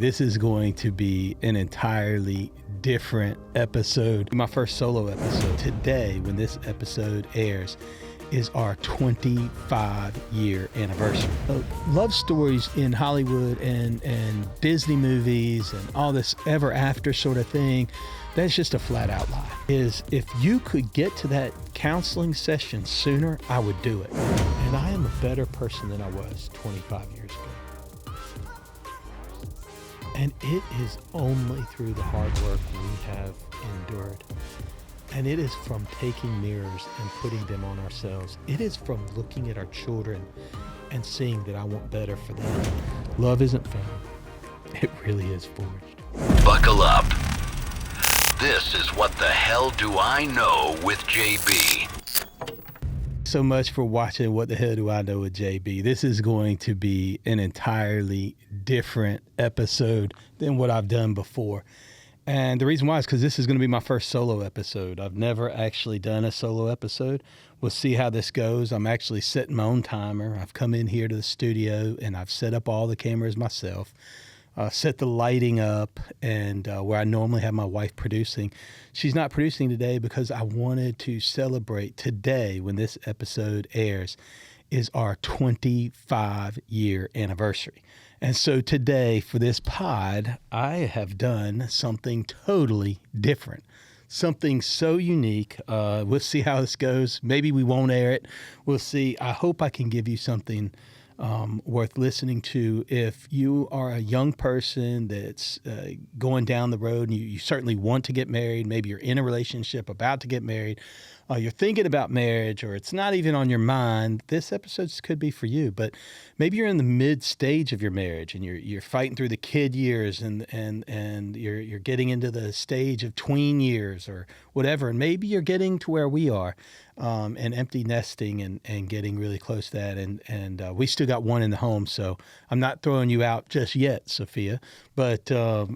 This is going to be an entirely different episode. My first solo episode. Today, when this episode airs, is our 25-year anniversary. Love stories in Hollywood and Disney movies and all this ever after sort of thing, that's just a flat out lie. Is if you could get to that counseling session sooner, I would do it. And I am a better person than I was 25 years ago. And it is only through the hard work we have endured. And it is from taking mirrors and putting them on ourselves. It is from looking at our children and seeing that I want better for them. Love isn't found. It really is forged. Buckle up. This is What the Hell Do I Know with JB. So much for watching What the Hell Do I Know with JB. This is going to be an entirely different episode than what I've done before. And the reason why is because this is going to be my first solo episode. I've never actually done a solo episode. We'll see how this goes. I'm actually setting my own timer. I've come in here to the studio and I've set up all the cameras myself. Set the lighting up, and where I normally have my wife producing. She's not producing today because I wanted to celebrate today, when this episode airs, is our 25-year anniversary. And so today, for this pod, I have done something totally different. Something so unique. We'll see how this goes. Maybe we won't air it. We'll see. I hope I can give you something worth listening to. If you are a young person that's going down the road and you certainly want to get married, maybe you're in a relationship about to get married, you're thinking about marriage, or it's not even on your mind, this episode could be for you. But maybe you're in the mid stage of your marriage and you're fighting through the kid years and you're getting into the stage of tween years or whatever, and maybe you're getting to where we are. And empty nesting and getting really close to that. And we still got one in the home, so I'm not throwing you out just yet, Sophia, but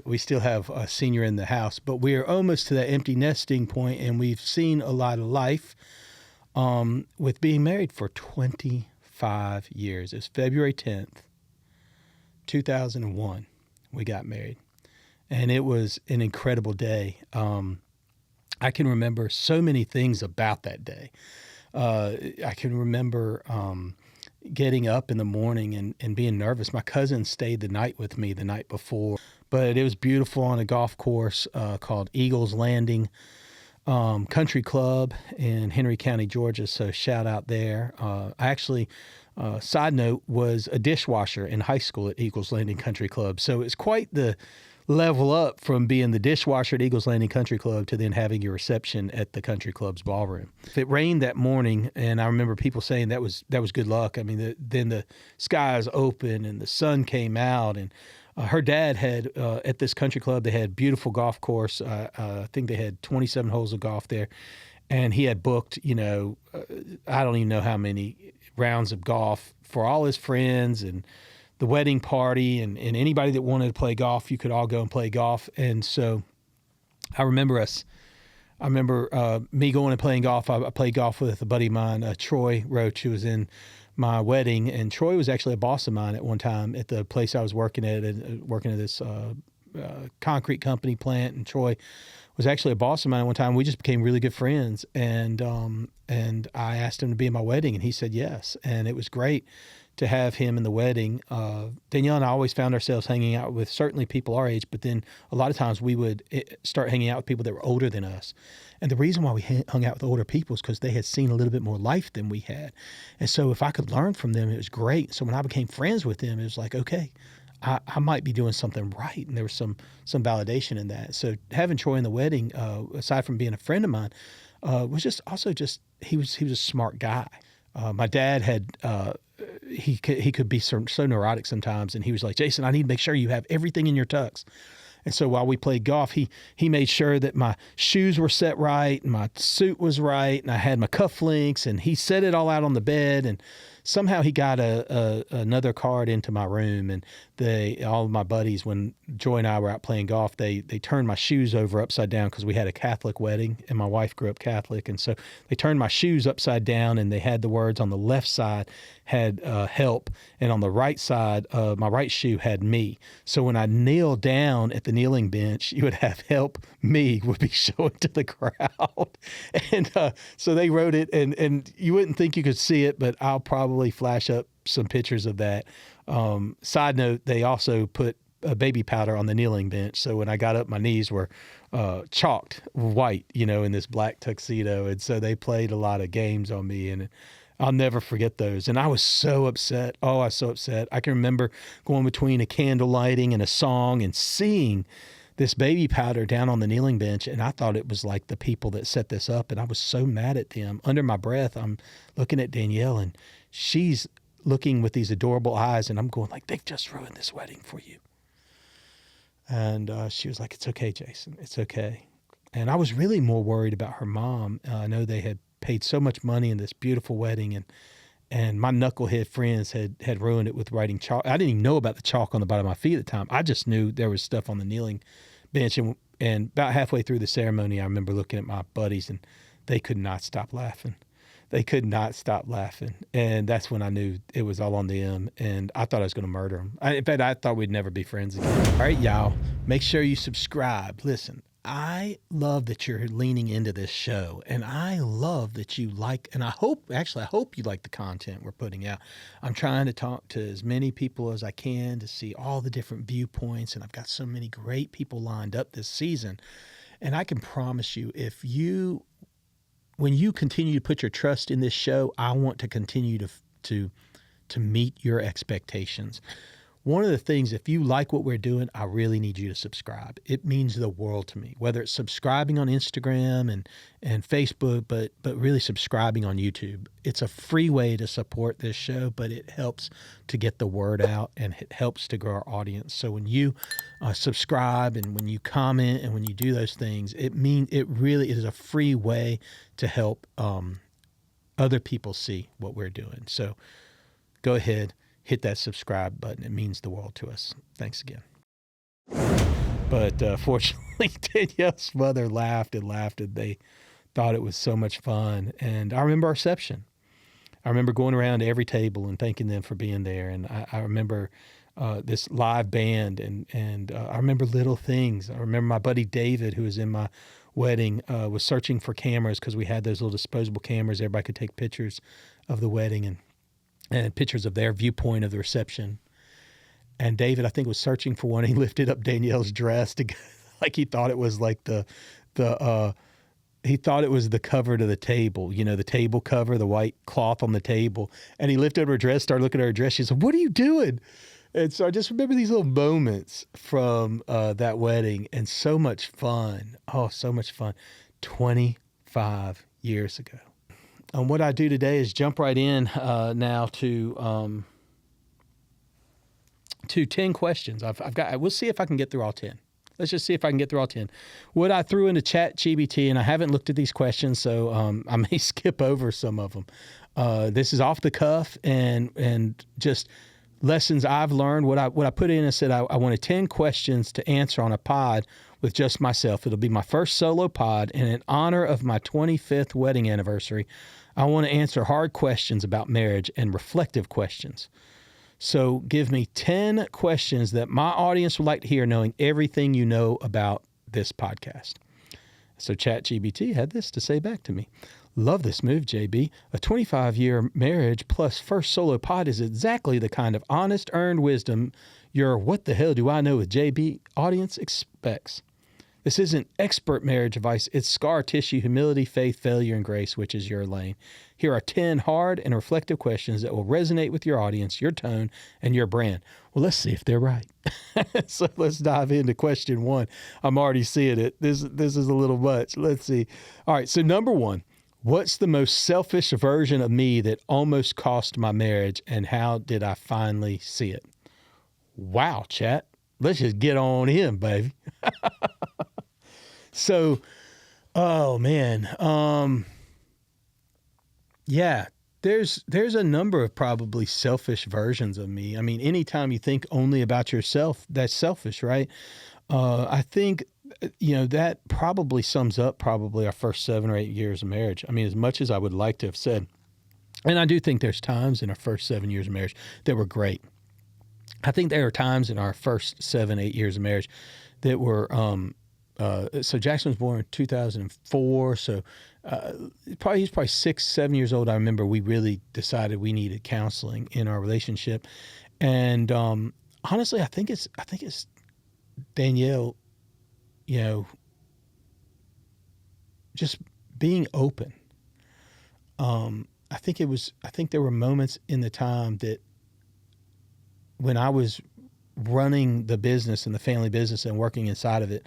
we still have a senior in the house. But we are almost to that empty nesting point, and we've seen a lot of life with being married for 25 years. It's February 10th, 2001, we got married. And it was an incredible day. I can remember so many things about that day. I can remember getting up in the morning and being nervous. My cousin stayed the night with me the night before, but it was beautiful on a golf course called Eagles Landing Country Club in Henry County, Georgia. So shout out there. I actually, side note, was a dishwasher in high school at Eagles Landing Country Club. So it's quite the level up from being the dishwasher at Eagles Landing Country Club to then having your reception at the country club's ballroom. It rained that morning, and I remember people saying that was good luck. I mean, then the skies opened and the sun came out, and her dad had, at this country club, they had beautiful golf course. I think they had 27 holes of golf there, and he had booked, I don't even know how many rounds of golf for all his friends and the wedding party, and anybody that wanted to play golf, you could all go and play golf. And so I remember me going and playing golf. I played golf with a buddy of mine, Troy Roach, who was in my wedding. And Troy was actually a boss of mine at one time at the place I was working at this concrete company plant. And Troy was actually a boss of mine at one time. We just became really good friends. And I asked him to be in my wedding, and he said yes. And it was great to have him in the wedding. Danielle and I always found ourselves hanging out with certainly people our age, but then a lot of times we would start hanging out with people that were older than us. And the reason why we hung out with older people is because they had seen a little bit more life than we had. And so if I could learn from them, it was great. So when I became friends with them, it was like, okay, I might be doing something right. And there was some validation in that. So having Troy in the wedding, aside from being a friend of mine, was just he was a smart guy. My dad had, he could be so neurotic sometimes, and he was like, Jason, I need to make sure you have everything in your tux. And so while we played golf, he made sure that my shoes were set right and my suit was right, and I had my cufflinks, and he set it all out on the bed. And somehow he got another card into my room, and all of my buddies, when Joy and I were out playing golf, they turned my shoes over upside down because we had a Catholic wedding and my wife grew up Catholic. And so they turned my shoes upside down, and they had the words on the left side had help, and on the right side, my right shoe had me. So when I kneel down at the kneeling bench, you would have help me would be showing to the crowd. And so they wrote it, and you wouldn't think you could see it, but I'll probably flash up some pictures of that. Side note, they also put baby powder on the kneeling bench. So when I got up, my knees were chalked white, in this black tuxedo. And so they played a lot of games on me, and I'll never forget those. And I was so upset. Oh, I was so upset. I can remember going between a candle lighting and a song and seeing this baby powder down on the kneeling bench. And I thought it was like the people that set this up. And I was so mad at them. Under my breath, I'm looking at Danielle, and she's looking with these adorable eyes. And I'm going like, they've just ruined this wedding for you. And she was like, it's okay, Jason. It's okay. And I was really more worried about her mom. I know they had paid so much money in this beautiful wedding, and my knucklehead friends had ruined it with writing chalk. I didn't even know about the chalk on the bottom of my feet at the time. I just knew there was stuff on the kneeling bench. And about halfway through the ceremony, I remember looking at my buddies, and they could not stop laughing. They could not stop laughing. And that's when I knew it was all on them. And I thought I was going to murder them. In fact, I thought we'd never be friends again. All right, y'all, make sure you subscribe. Listen, I love that you're leaning into this show, and I love that you like, and I hope you like the content we're putting out. I'm trying to talk to as many people as I can to see all the different viewpoints, and I've got so many great people lined up this season. And I can promise you, when you continue to put your trust in this show, I want to continue to meet your expectations. One of the things, if you like what we're doing, I really need you to subscribe. It means the world to me, whether it's subscribing on Instagram and Facebook, but really subscribing on YouTube. It's a free way to support this show, but it helps to get the word out, and it helps to grow our audience. So when you subscribe, and when you comment, and when you do those things, it really is a free way to help other people see what we're doing. So go ahead. Hit that subscribe button. It means the world to us. Thanks again. But fortunately, Danielle's mother laughed and laughed, and they thought it was so much fun. And I remember our reception. I remember going around to every table and thanking them for being there. And I remember this live band, and I remember little things. I remember my buddy David, who was in my wedding, was searching for cameras because we had those little disposable cameras. Everybody could take pictures of the wedding and pictures of their viewpoint of the reception. And David, I think, was searching for one. He lifted up Danielle's dress like he thought it was like he thought it was the cover to the table, the table cover, the white cloth on the table. And he lifted up her dress, started looking at her dress. She said, "What are you doing?" And so I just remember these little moments from that wedding, and so much fun. Oh, so much fun. 25 years ago. What I do today is jump right in now to 10 questions. We'll see if I can get through all 10. Let's just see if I can get through all 10. What I threw into ChatGPT, and I haven't looked at these questions, so I may skip over some of them. This is off the cuff and just lessons I've learned. What I put in, I said I wanted 10 questions to answer on a pod with just myself. It'll be my first solo pod, and in honor of my 25th wedding anniversary, I want to answer hard questions about marriage and reflective questions. So give me 10 questions that my audience would like to hear, knowing everything you know about this podcast. So ChatGPT had this to say back to me. Love this move, JB. A 25-year marriage plus first solo pod is exactly the kind of honest, earned wisdom your "what the hell do I know" with JB audience expects. This isn't expert marriage advice. It's scar tissue, humility, faith, failure, and grace, which is your lane. Here are 10 hard and reflective questions that will resonate with your audience, your tone, and your brand. Well, let's see if they're right. So let's dive into question 1. I'm already seeing it. This is a little much. Let's see. All right, so number 1. What's the most selfish version of me that almost cost my marriage, and how did I finally see it? Wow, chat. Let's just get on in, baby. So, oh man. Yeah, There's a number of probably selfish versions of me. I mean, anytime you think only about yourself, that's selfish, right? I think, that probably sums up probably our first 7 or 8 years of marriage. I mean, as much as I would like to have said, and I do think there's times in our first 7 years of marriage that were great. I think there are times in our first 7, 8 years of marriage that were, so Jackson was born in 2004. So he's probably 6, 7 years old. I remember we really decided we needed counseling in our relationship. And honestly, I think it's Danielle, just being open. I think there were moments in the time that when I was running the business and the family business and working inside of it,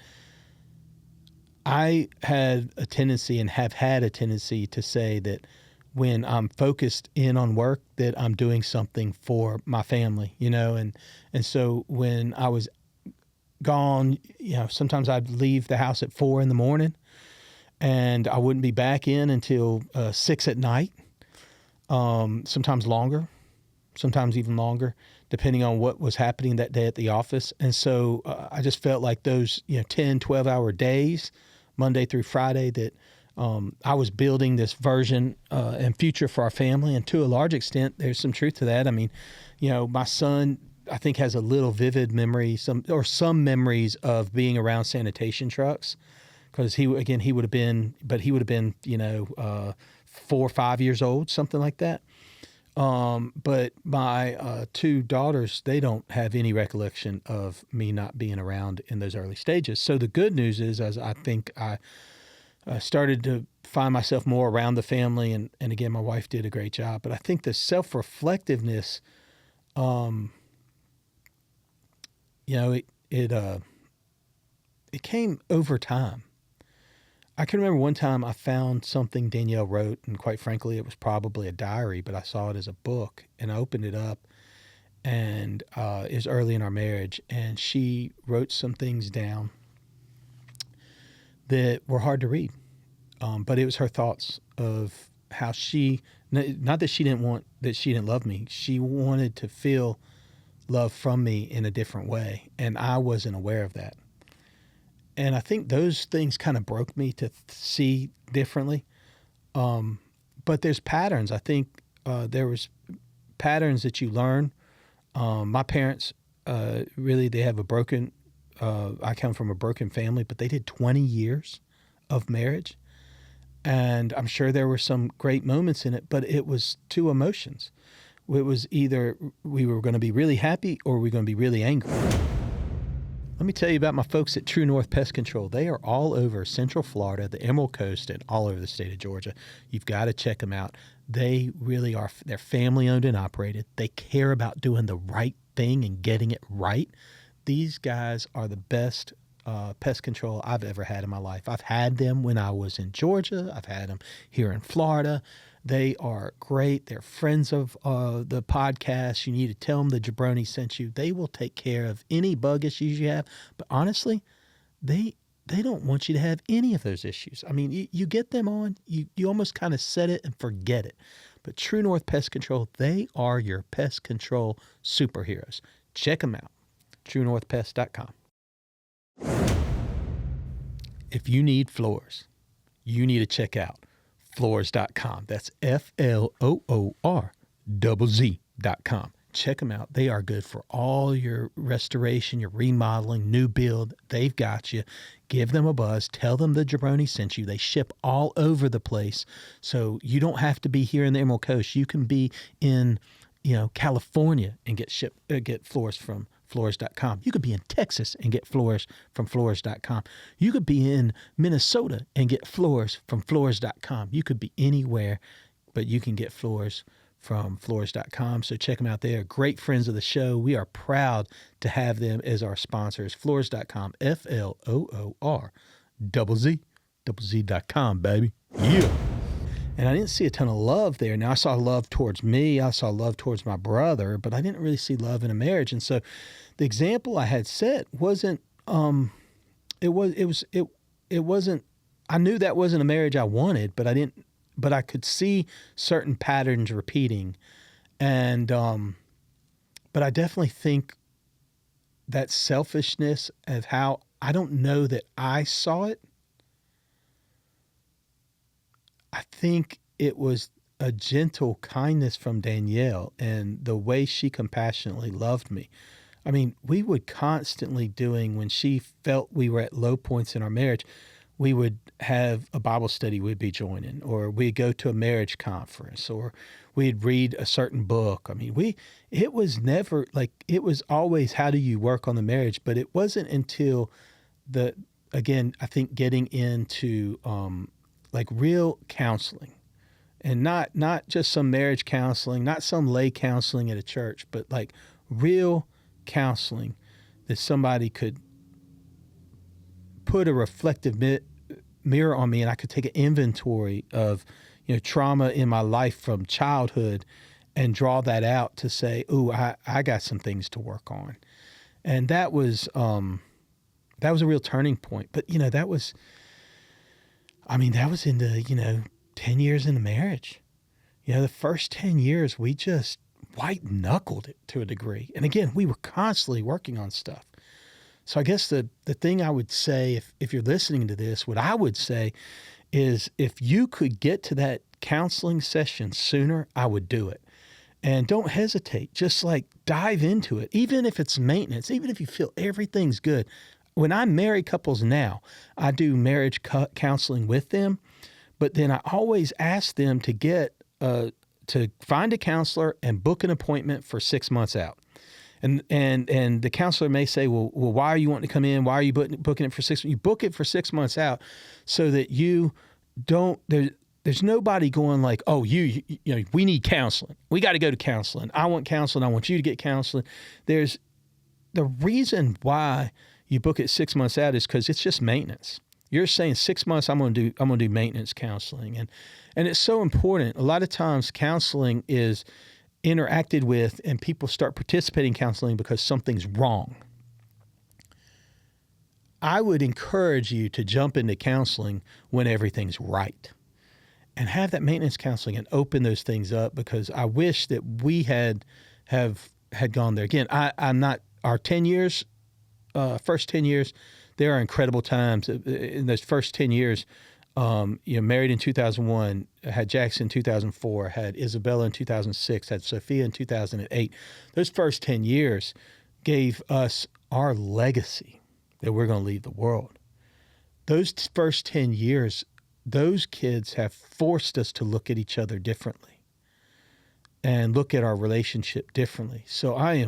I had a tendency and have had a tendency to say that when I'm focused in on work, that I'm doing something for my family, and so when I was gone, sometimes I'd leave the house at 4 a.m. and I wouldn't be back in until 6 p.m. Sometimes longer, sometimes even longer, depending on what was happening that day at the office. And so I just felt like those 10, 12-hour days, Monday through Friday, that I was building this version and future for our family. And to a large extent, there's some truth to that. I mean, my son, I think, has a little vivid memory, some memories of being around sanitation trucks, because he would have been 4 or 5 years old, something like that. But my 2 daughters, they don't have any recollection of me not being around in those early stages. So the good news is, as I think I started to find myself more around the family, and again, my wife did a great job. But I think the self-reflectiveness, it came over time. I can remember one time I found something Danielle wrote, and quite frankly, it was probably a diary, but I saw it as a book, and I opened it up, and it was early in our marriage, and she wrote some things down that were hard to read, but it was her thoughts of how not that she didn't love me, she wanted to feel love from me in a different way, and I wasn't aware of that. And I think those things kind of broke me to see differently. But there's patterns. I think there was patterns that you learn. My parents, really, they have I come from a broken family, but they did 20 years of marriage. And I'm sure there were some great moments in it, but it was 2 emotions. It was either we were going to be really happy or we were going to be really angry. Let me tell you about my folks at True North Pest Control. They are all over Central Florida, the Emerald Coast, and all over the state of Georgia. You've got to check them out. They really are. They're family owned and operated. They care about doing the right thing and getting it right. These guys are the best pest control I've ever had in my life. I've had them when I was in Georgia. I've had them here in Florida. They are great. They're friends of the podcast. You need to tell them the jabroni sent you. They will take care of any bug issues you have. But honestly, they don't want you to have any of those issues. I mean, you get them on, you almost kind of set it and forget it. But True North Pest Control, they are your pest control superheroes. Check them out. TrueNorthPest.com. If you need floors, you need to check out Floors.com. That's FLOORZZ.com. Check them out. They are good for all your restoration, your remodeling, new build. They've got you. Give them a buzz. Tell them the jabroni sent you. They ship all over the place. So you don't have to be here in the Emerald Coast. You can be in, California and get floors from Floors.com. You could be in Texas and get floors from Floors.com. You could be in Minnesota and get floors from Floors.com. You could be anywhere, but you can get floors from Floors.com. So check them out. They are great friends of the show. We are proud to have them as our sponsors. Floors.com, FLOORZZ.com, baby. Yeah. And I didn't see a ton of love there. Now, I saw love towards me. I saw love towards my brother, but I didn't really see love in a marriage. And so the example I had set wasn't, it wasn't, I knew that wasn't a marriage I wanted, but I didn't but I could see certain patterns repeating. And, but I definitely think that selfishness of how, I don't know that I saw it. I think it was a gentle kindness from Danielle and the way she compassionately loved me. I mean, we would constantly doing, when she felt we were at low points in our marriage, we would have a Bible study we'd be joining, or we'd go to a marriage conference, or we'd read a certain book. I mean, it was never like, it was always, how do you work on the marriage? But it wasn't until again, I think getting into like real counseling, and not just some marriage counseling, not some lay counseling at a church, but like real counseling that somebody could put a reflective mirror on me, and I could take an inventory of, trauma in my life from childhood and draw that out to say, ooh, I got some things to work on. And that was a real turning point. But, that was in the, 10 years into marriage. The first 10 years, we just white knuckled it to a degree. And again, we were constantly working on stuff. So I guess the thing I would say, if you're listening to this, what I would say is, if you could get to that counseling session sooner, I would do it. And don't hesitate. Just like dive into it. Even if it's maintenance, even if you feel everything's good. When I marry couples now, I do marriage counseling with them, but then I always ask them to to find a counselor and book an appointment for 6 months out. And the counselor may say, well, why are you wanting to come in? Why are you booking it for 6 months? You book it for 6 months out so that you don't, there's nobody going like, oh, you know, we need counseling. We got to go to counseling. I want counseling. I want you to get counseling. There's the reason why you book it 6 months out is because it's just maintenance. You're saying 6 months, I'm going to do maintenance counseling. And it's so important. A lot of times counseling is interacted with and people start participating in counseling because something's wrong. I would encourage you to jump into counseling when everything's right and have that maintenance counseling and open those things up, because I wish that we had gone there. Again, I'm not, our 10 years, first 10 years, there are incredible times in those first 10 years. Married in 2001, had Jackson in 2004, had Isabella in 2006, had Sophia in 2008. Those first 10 years gave us our legacy that we're going to leave the world. Those first 10 years, those kids have forced us to look at each other differently and look at our relationship differently. So I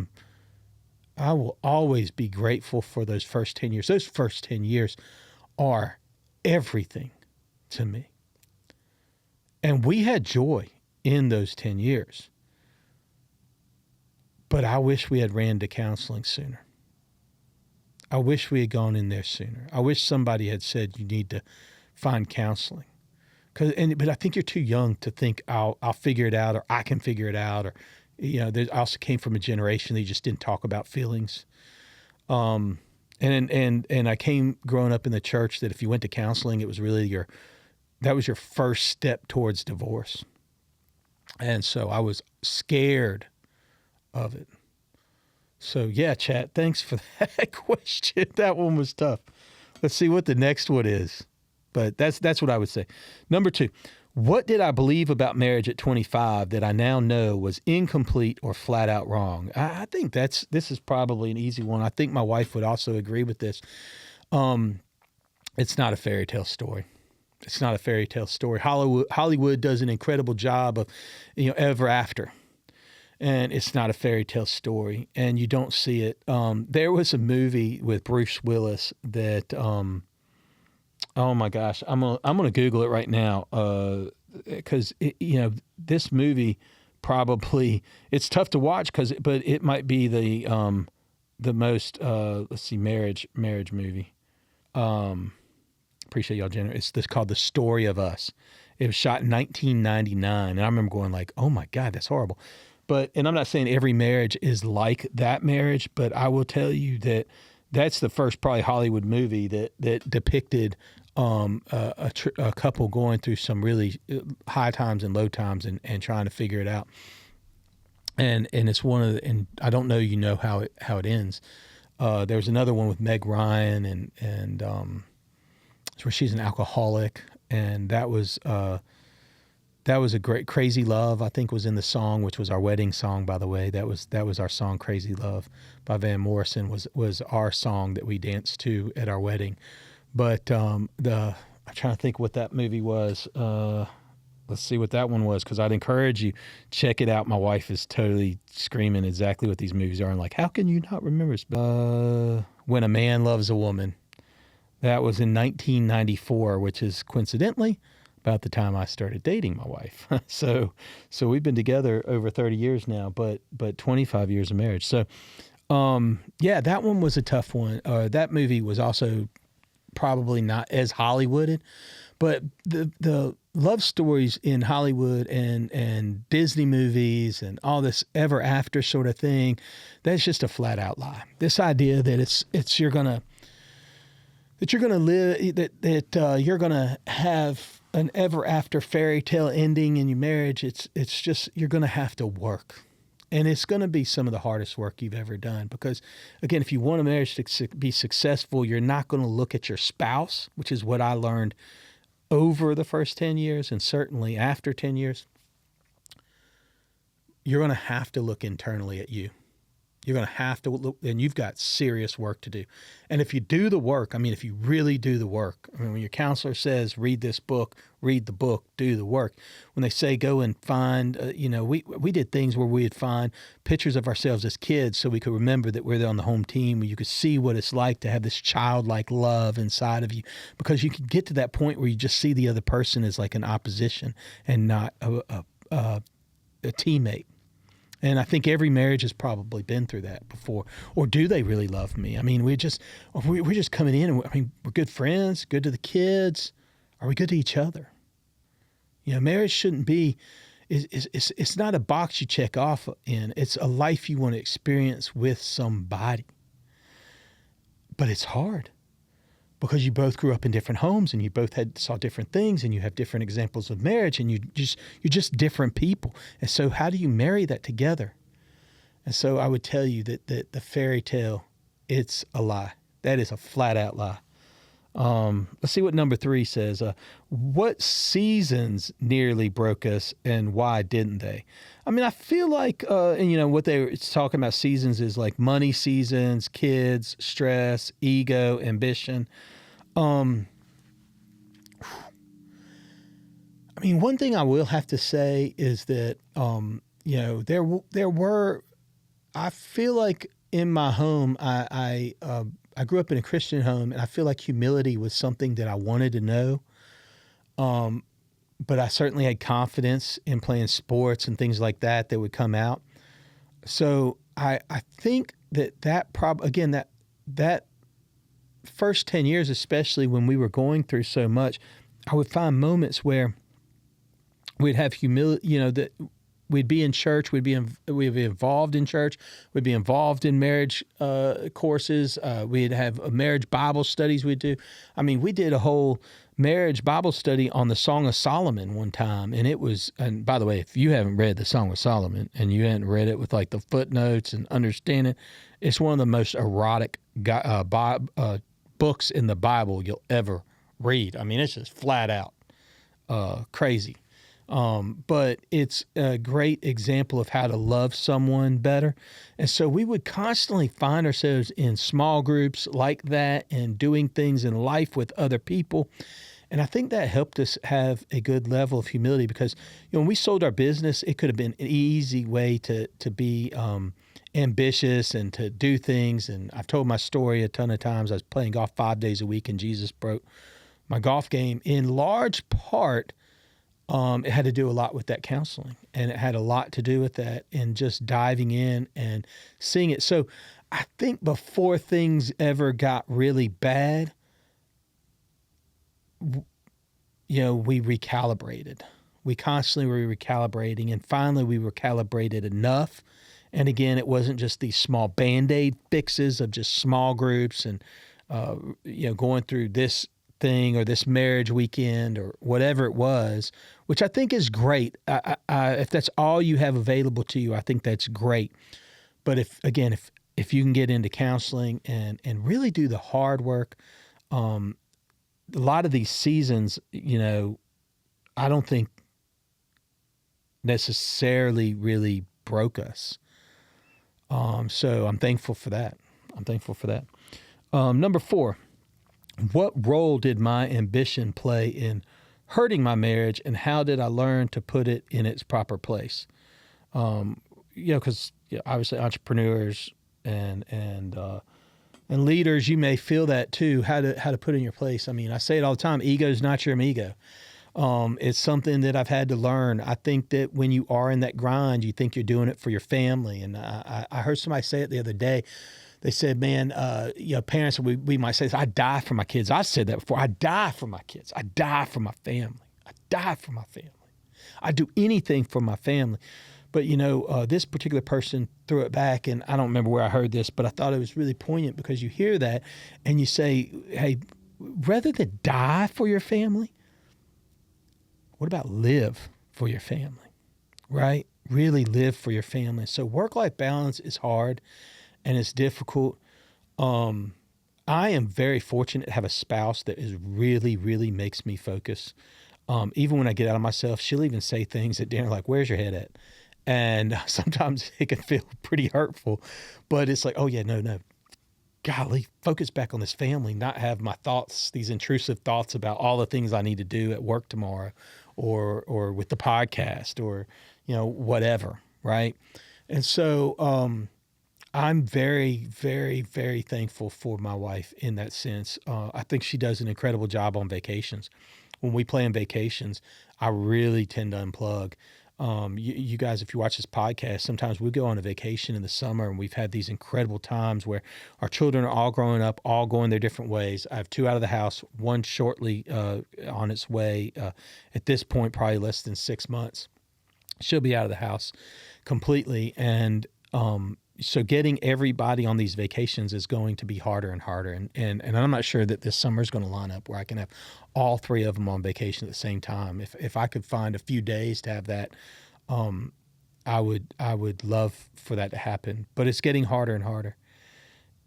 will always be grateful for those first 10 years. Those first 10 years are everything to me. And we had joy in those 10 years. But I wish we had ran to counseling sooner. I wish we had gone in there sooner. I wish somebody had said you need to find counseling. But I think you're too young to think I'll figure it out, or I can figure it out, or I also came from a generation that just didn't talk about feelings. And I came growing up in the church that if you went to counseling, it was really that was your first step towards divorce. And so I was scared of it. So yeah, chat, thanks for that question. That one was tough. Let's see what the next one is. But that's what I would say. Number 2, what did I believe about marriage at 25 that I now know was incomplete or flat out wrong? I think this is probably an easy one. I think my wife would also agree with this. It's not a fairy tale story. It's not a fairy tale story. Hollywood does an incredible job of, ever after. And it's not a fairy tale story. And you don't see it. There was a movie with Bruce Willis that, oh my gosh, I'm gonna Google it right now. Cause this movie probably, it's tough to watch but it might be the most, marriage movie. Appreciate y'all generous. It's called The Story of Us. It was shot in 1999. And I remember going like, oh my God, that's horrible. And I'm not saying every marriage is like that marriage, but I will tell you that that's the first probably Hollywood movie that depicted a couple going through some really high times and low times and trying to figure it out. And it's one of the, and I don't know, how it ends. There was another one with Meg Ryan and where she's an alcoholic, and that was a great Crazy Love, I think, was in the song, which was our wedding song, by the way. That was our song, Crazy Love by Van Morrison, was our song that we danced to at our wedding. But I'm trying to think what that movie was. Let's see what that one was, because I'd encourage you, check it out. My wife is totally screaming exactly what these movies are, and like, how can you not remember? When a Man Loves a Woman. That was in 1994, which is coincidentally about the time I started dating my wife. So we've been together over 30 years now, but 25 years of marriage. So, yeah, that one was a tough one. That movie was also probably not as Hollywooded, but the love stories in Hollywood and Disney movies and all this ever after sort of thing, that's just a flat out lie. This idea that you're gonna live, that you're gonna have an ever after fairy tale ending in your marriage, it's just, you're gonna have to work. And it's going to be some of the hardest work you've ever done, because, again, if you want a marriage to be successful, you're not going to look at your spouse, which is what I learned over the first 10 years and certainly after 10 years. You're going to have to look internally at you. You're going to have to look, and you've got serious work to do. And if you do the work, if you really do the work, when your counselor says, read this book, read the book, do the work. When they say go and find, we did things where we'd find pictures of ourselves as kids so we could remember that we're on the home team, where you could see what it's like to have this childlike love inside of you, because you could get to that point where you just see the other person as like an opposition and not a teammate. And I think every marriage has probably been through that before. Or do they really love me? We're just coming in, and we're good friends, good to the kids. Are we good to each other? Marriage shouldn't be, it's not a box you check off in. It's a life you want to experience with somebody. But it's hard, because you both grew up in different homes, and you both saw different things, and you have different examples of marriage, and you're just different people. And so how do you marry that together? And so I would tell you that the fairy tale, it's a lie. That is a flat out lie. Let's see what number 3 says. What seasons nearly broke us, and why didn't they? I feel like, what they were talking about seasons is like money seasons, kids, stress, ego, ambition. One thing I will have to say is that, there were, I feel like in my home, I grew up in a Christian home, and I feel like humility was something that I wanted to know. But I certainly had confidence in playing sports and things like that would come out. So I think that first 10 years, especially when we were going through so much, I would find moments where we'd have humility, that we'd be in church, we'd be involved in church, we'd be involved in marriage courses, we'd have marriage Bible studies we'd do. We did a whole marriage Bible study on the Song of Solomon one time, and by the way, if you haven't read the Song of Solomon and you hadn't read it with like the footnotes and understand it, it's one of the most erotic books in the Bible you'll ever read. It's just flat out crazy. But it's a great example of how to love someone better. And so we would constantly find ourselves in small groups like that and doing things in life with other people. And I think that helped us have a good level of humility, because when we sold our business, it could have been an easy way to be ambitious and to do things. And I've told my story a ton of times. I was playing golf 5 days a week, and Jesus broke my golf game. In large part, it had to do a lot with that counseling, and it had a lot to do with that and just diving in and seeing it. So I think before things ever got really bad, we recalibrated. We constantly were recalibrating, and finally we were calibrated enough. And again, it wasn't just these small Band-Aid fixes of just small groups and, going through this thing or this marriage weekend or whatever it was, which I think is great. If that's all you have available to you, I think that's great. But if you can get into counseling and really do the hard work, a lot of these seasons, I don't think necessarily really broke us. So I'm thankful for that. Number 4, what role did my ambition play in hurting my marriage, and how did I learn to put it in its proper place? Because obviously entrepreneurs and leaders, you may feel that too. How to put it in your place. I mean, I say it all the time. Ego is not your amigo. It's something that I've had to learn. I think that when you are in that grind, you think you're doing it for your family. And I heard somebody say it the other day. They said, man, parents, we might say, I die for my kids. I've said that before. I die for my kids. I die for my family. I die for my family. I do anything for my family. But, this particular person threw it back, and I don't remember where I heard this, but I thought it was really poignant because you hear that and you say, hey, rather than die for your family, what about live for your family, right? Really live for your family. So work-life balance is hard and it's difficult. I am very fortunate to have a spouse that is really, really makes me focus. Even when I get out of myself, she'll even say things at dinner like, where's your head at? And sometimes it can feel pretty hurtful, but it's like, oh yeah, no, golly, focus back on this family, not have my thoughts, these intrusive thoughts about all the things I need to do at work tomorrow or with the podcast or, whatever. Right. And so, I'm very, very, very thankful for my wife in that sense. I think she does an incredible job on vacations. When we plan vacations, I really tend to unplug. You guys, if you watch this podcast, sometimes we go on a vacation in the summer and we've had these incredible times where our children are all growing up, all going their different ways. I have 2 out of the house, one shortly on its way. At this point, probably less than 6 months. She'll be out of the house completely. And so getting everybody on these vacations is going to be harder and harder. And I'm not sure that this summer is going to line up where I can have all 3 of them on vacation at the same time. If I could find a few days to have that, I would love for that to happen. But it's getting harder and harder.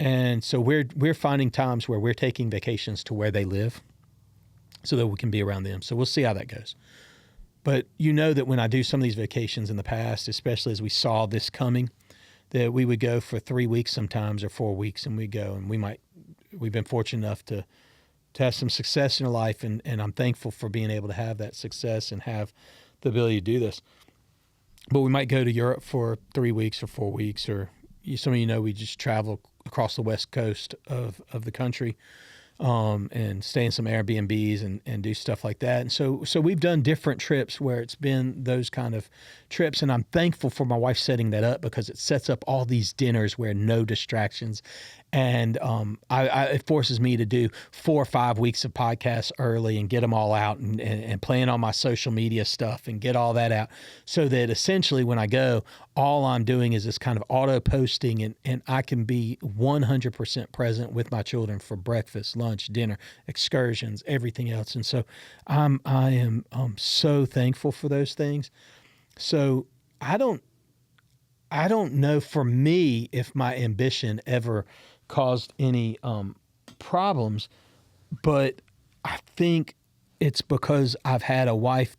And so we're finding times where we're taking vacations to where they live so that we can be around them. So we'll see how that goes. But that when I do some of these vacations in the past, especially as we saw this coming, that we would go for 3 weeks sometimes or 4 weeks, and we'd go and we've been fortunate enough to have some success in our life. And I'm thankful for being able to have that success and have the ability to do this. But we might go to Europe for 3 weeks or 4 weeks, or some of we just travel across the west coast of the country. And stay in some Airbnbs and do stuff like that. And so we've done different trips where it's been those kind of trips. And I'm thankful for my wife setting that up because it sets up all these dinners where no distractions. And it forces me to do 4 or 5 weeks of podcasts early and get them all out and plan on my social media stuff and get all that out so that essentially when I go, all I'm doing is this kind of auto posting and I can be 100% present with my children for breakfast, lunch, dinner, excursions, everything else. And so I am so thankful for those things. So I don't know for me if my ambition ever caused any problems, but I think it's because I've had a wife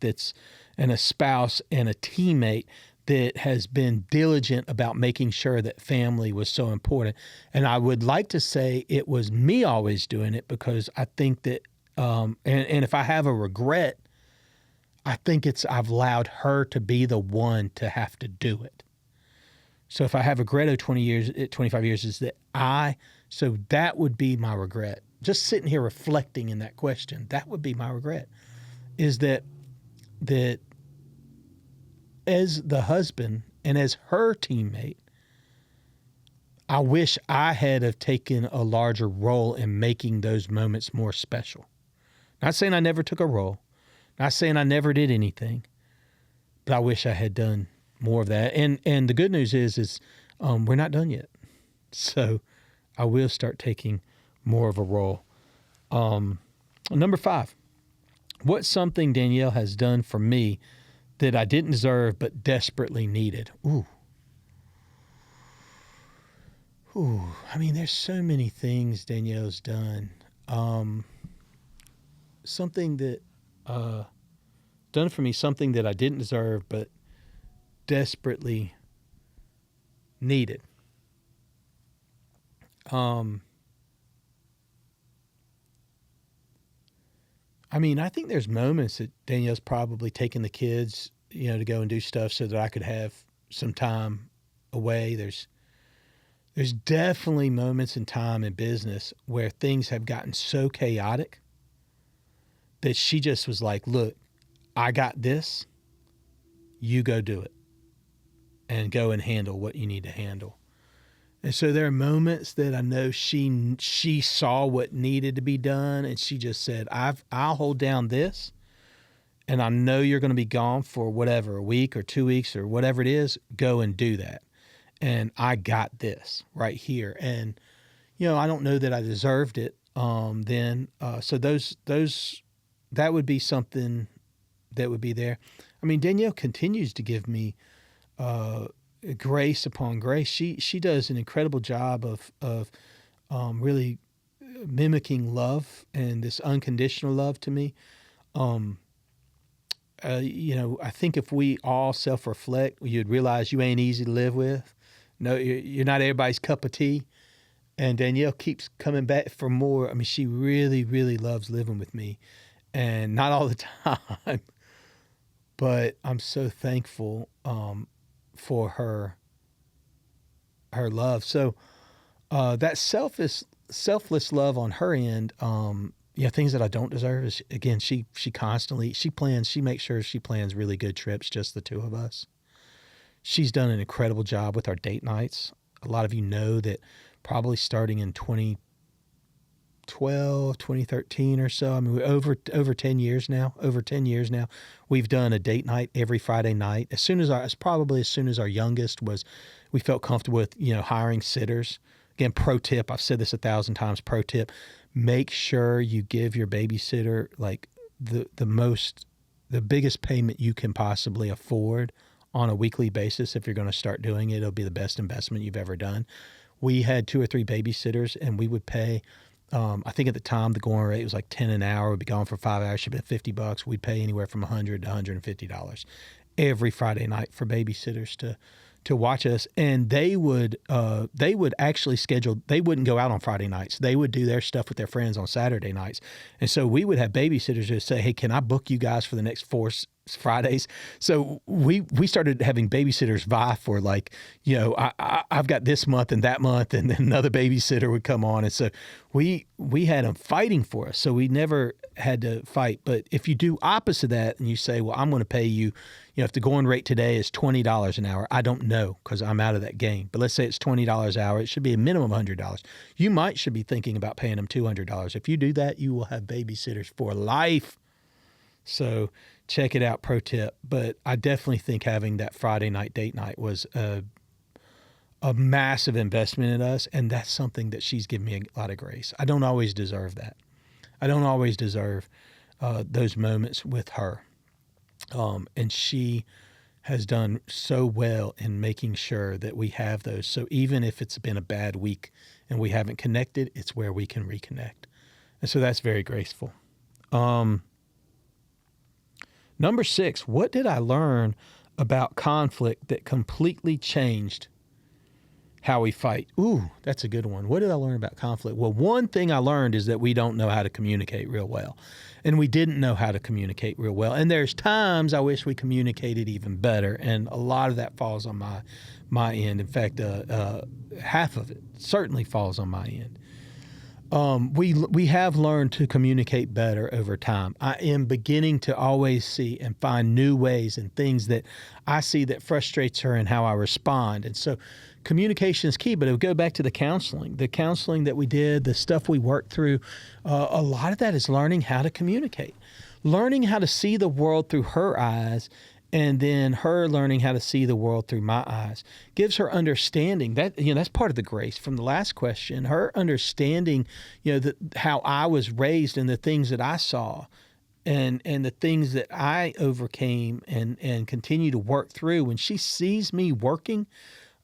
and a spouse and a teammate that has been diligent about making sure that family was so important. And I would like to say it was me always doing it because I think that, and if I have a regret, I think I've allowed her to be the one to have to do it. So if I have a regret of 25 years is that so that would be my regret. Just sitting here reflecting in that question, that would be my regret, is that as the husband and as her teammate, I wish I had have taken a larger role in making those moments more special. Not saying I never took a role, not saying I never did anything, but I wish I had done more of that. And the good news is we're not done yet. So I will start taking more of a role. Number 5, what's something Danielle has done for me that I didn't deserve but desperately needed? Ooh. I mean, there's so many things Danielle's done. Something that done for me, something that I didn't deserve but desperately needed. I mean, I think there's moments that Danielle's probably taken the kids, to go and do stuff so that I could have some time away. There's definitely moments in time in business where things have gotten so chaotic that she just was like, look, I got this. You go do it and go and handle what you need to handle. And so there are moments that I know she saw what needed to be done, and she just said, I'll hold down this, and I know you're going to be gone for whatever, a week or 2 weeks or whatever it is. Go and do that. And I got this right here. And, I don't know that I deserved it then. So that would be something that would be there. I mean, Danielle continues to give me grace upon grace. She does an incredible job of really mimicking love and this unconditional love to me. I think if we all self-reflect, you'd realize you ain't easy to live with. No, you're not everybody's cup of tea. And Danielle keeps coming back for more. I mean, she really, really loves living with me. And not all the time, but I'm so thankful for her love. So that selfless love on her end, things that I don't deserve is, again, she makes sure she plans really good trips, just the two of us. She's done an incredible job with our date nights. A lot of you know that probably starting in 2012, 2013 or so. I mean, we're over 10 years now. We've done a date night every Friday night. As soon as our youngest was, we felt comfortable with, hiring sitters. Again, pro tip, I've said this 1,000 times, pro tip, make sure you give your babysitter like the biggest payment you can possibly afford on a weekly basis. If you're going to start doing it, it'll be the best investment you've ever done. We had 2 or 3 babysitters, and we would pay, I think at the time the going rate was like $10 an hour. We'd be gone for 5 hours. Should be $50. We'd pay anywhere from $100 to $150 every Friday night for babysitters to watch us. And they would actually schedule, they wouldn't go out on Friday nights. They would do their stuff with their friends on Saturday nights. And so we would have babysitters who say, hey, can I book you guys for the next 4 Fridays? So we started having babysitters vie for like, I've got this month and that month, and then another babysitter would come on. And so we had them fighting for us. So we never had to fight. But if you do opposite that and you say, well, I'm going to pay you, if the going rate today is $20 an hour, I don't know because I'm out of that game. But let's say it's $20 an hour. It should be a minimum $100. You should be thinking about paying them $200. If you do that, you will have babysitters for life. So check it out, pro tip. But I definitely think having that Friday night date night was a massive investment in us, and that's something that she's given me a lot of grace. I don't always deserve that. I don't always deserve those moments with her. And she has done so well in making sure that we have those. So even if it's been a bad week and we haven't connected, it's where we can reconnect. And so that's very graceful. Number 6, what did I learn about conflict that completely changed how we fight? Ooh, that's a good one. What did I learn about conflict? Well, one thing I learned is that we don't know how to communicate real well. And we didn't know how to communicate real well. And there's times I wish we communicated even better. And a lot of that falls on my end. In fact, half of it certainly falls on my end. We have learned to communicate better over time. I am beginning to always see and find new ways and things that I see that frustrates her and how I respond. And so communication is key, but it would go back to the counseling that we did, the stuff we worked through. A lot of that is learning how to communicate, learning how to see the world through her eyes And then her learning how to see the world through my eyes gives her understanding that, that's part of the grace from the last question. Her understanding, how I was raised and the things that I saw and the things that I overcame and continue to work through. When she sees me working,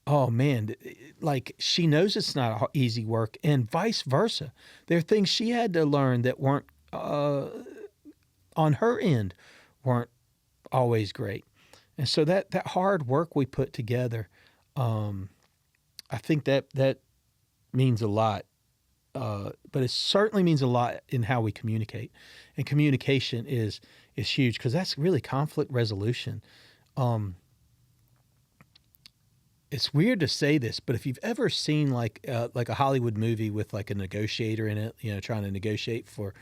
oh man, like she knows it's not easy work, and vice versa. There are things she had to learn that weren't on her end weren't always great. And so that hard work we put together, I think that means a lot. But it certainly means a lot in how we communicate. And communication is huge, because that's really conflict resolution. It's weird to say this, but if you've ever seen like a Hollywood movie with like a negotiator in it, trying to negotiate for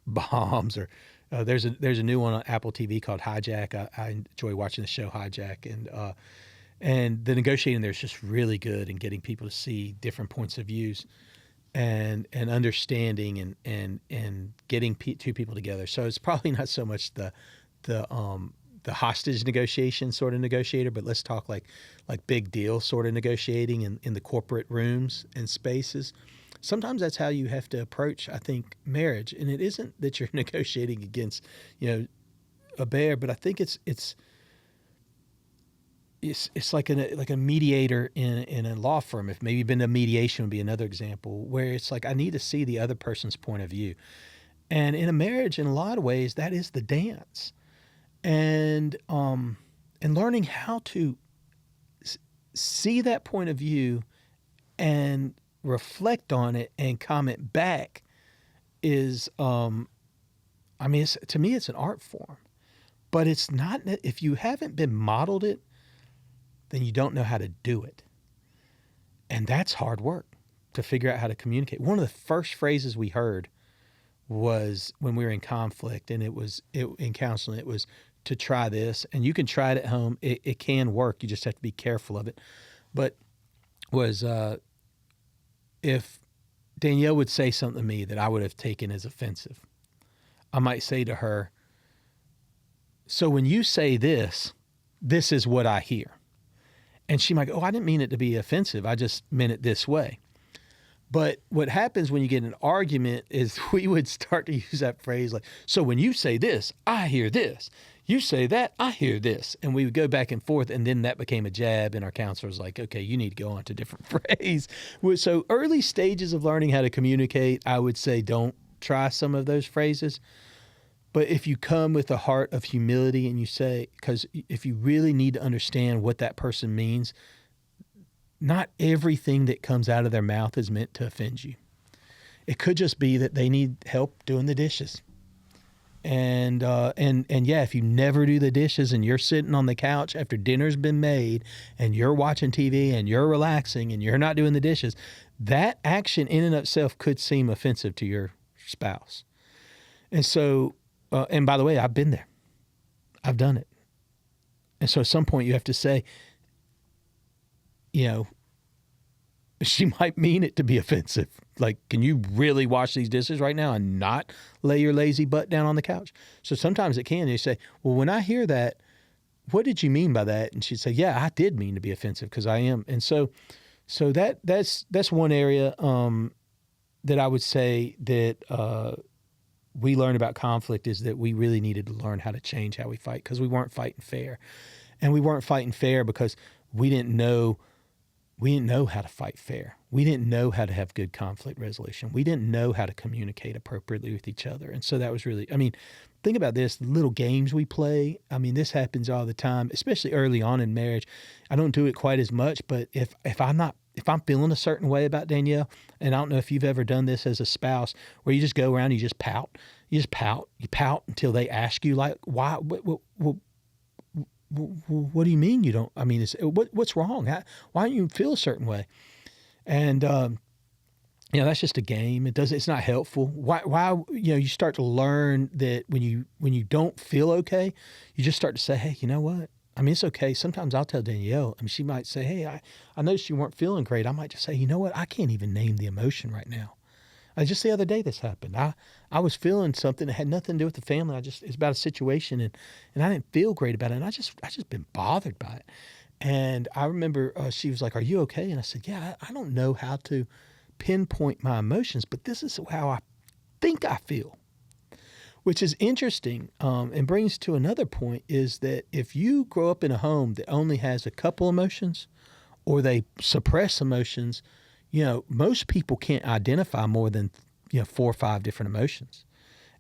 bombs, or there's a new one on Apple TV called Hijack. I enjoy watching the show Hijack, and the negotiating there is just really good in getting people to see different points of views and understanding and getting two people together. So it's probably not so much the hostage negotiation sort of negotiator, but let's talk like big deal sort of negotiating in the corporate rooms and spaces. Sometimes that's how you have to approach, I think, marriage. And it isn't that you're negotiating against, a bear, but I think it's like a mediator in a law firm. If maybe been to mediation would be another example, where it's like I need to see the other person's point of view. And in a marriage, in a lot of ways, that is the dance. And learning how to see that point of view and reflect on it and comment back is, to me, it's an art form. But it's not, if you haven't been modeled it, then you don't know how to do it. And that's hard work, to figure out how to communicate. One of the first phrases we heard was when we were in conflict, and in counseling, it was to try this. And you can try it at home. It can work. You just have to be careful of it. But was if Danielle would say something to me that I would have taken as offensive, I might say to her, so when you say this is what I hear. And she might go, oh, I didn't mean it to be offensive. I just meant it this way. But what happens when you get in an argument is we would start to use that phrase like, so when you say this, I hear this. You say that, I hear this. And we would go back and forth, and then that became a jab, and our counselor was like, okay, you need to go on to a different phrase. So early stages of learning how to communicate, I would say don't try some of those phrases. But if you come with a heart of humility and you say, because if you really need to understand what that person means, not everything that comes out of their mouth is meant to offend you. It could just be that they need help doing the dishes. And yeah, if you never do the dishes and you're sitting on the couch after dinner's been made and you're watching TV and you're relaxing and you're not doing the dishes, that action in and of itself could seem offensive to your spouse. And so, and by the way, I've been there. I've done it. And so at some point you have to say, she might mean it to be offensive. Like, can you really wash these dishes right now and not lay your lazy butt down on the couch? So sometimes it can. You say, well, when I hear that, what did you mean by that? And she'd say, yeah, I did mean to be offensive because I am. And so that's one area that I would say that we learned about conflict is that we really needed to learn how to change how we fight, because we weren't fighting fair. And we weren't fighting fair because we didn't know how to fight fair. We didn't know how to have good conflict resolution. We didn't know how to communicate appropriately with each other. And so that was really, think about this, the little games we play. This happens all the time, especially early on in marriage. I don't do it quite as much, but if I'm feeling a certain way about Danielle, and I don't know if you've ever done this as a spouse, where you just go around and you just pout. You pout until they ask you, like, why, what do you mean you don't? What's wrong? Why don't you feel a certain way? And that's just a game. It's not helpful. Why you start to learn that when you don't feel okay, you just start to say, hey, you know what? It's okay. Sometimes I'll tell Danielle. She might say, hey, I noticed you weren't feeling great. I might just say, you know what? I can't even name the emotion right now. Just the other day this happened. I was feeling something that had nothing to do with the family. It's about a situation, and I didn't feel great about it. And I just been bothered by it. And I remember she was like, "Are you okay?" And I said, "Yeah, I don't know how to pinpoint my emotions, but this is how I think I feel." Which is interesting, and brings to another point, is that if you grow up in a home that only has a couple emotions, or they suppress emotions, most people can't identify more than 4 or 5 different emotions,